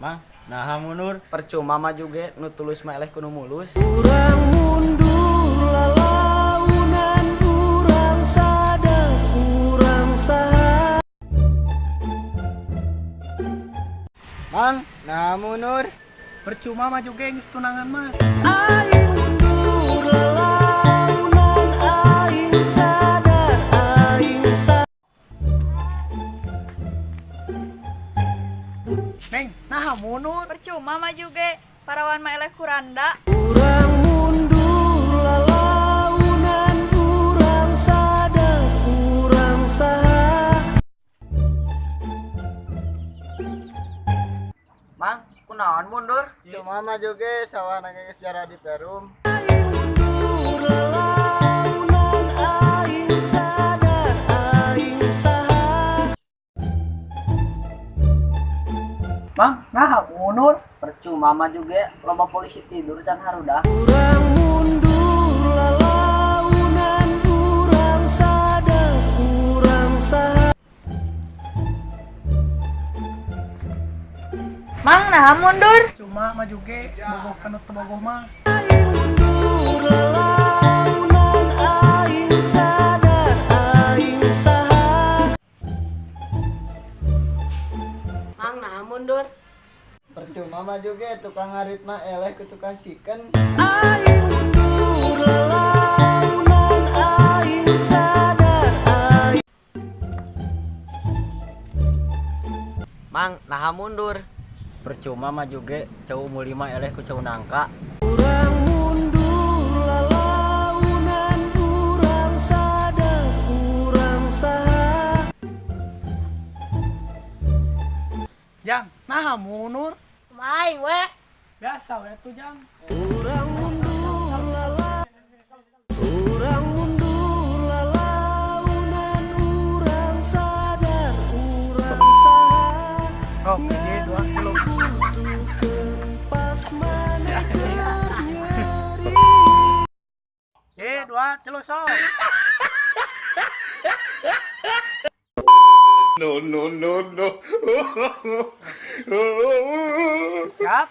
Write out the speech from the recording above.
Mang, nah mundur. Percuma mah juga nu tulus mah eleh kudu mulus. Urang mundur lalaunan urang sadar urang saha. Mang, nah mundur. Percuma mah juga geus tunangan mah. Aing mundur lalaunan aing sadar aing saha. Neng, nah mundur. Percuma mah juga parawan mah eleh kuranda. Urang mundur lalaunan urang sadar urang saha. Mang, kunaon mundur? Cuma mah juga sawah nage sejarah di Perum. Aing mundur lalaunan aing sadar aing saha. Mang, nah mundur. Percuma mah juga loba polisi tidur can harudah. Urang mundur lalaunan urang sadar urang saha. Mang, nah mundur. Cuma mah juga bogoh kanut bogoh mah. Aing mundur lalaunan aing sadar aing saha. Mang, nah mundur. Percuma mah juga tukang ngarit mah eleh ke tukang chicken. Aing mundur lalaunan aing sadar aing. Mang, nah mundur. Percuma mah juga cau muli mah eleh ku cau nangka. Urang mundur lalaunan urang sadar urang saha. Jang, nah mundur. Main we. Biasa we tuh Jang. Urang mundur lalaunan urang sadar urang saha. Oh, ini 2 kilo. Butuhkeun pas mana nyeri. 2 kilo so. No. Siap.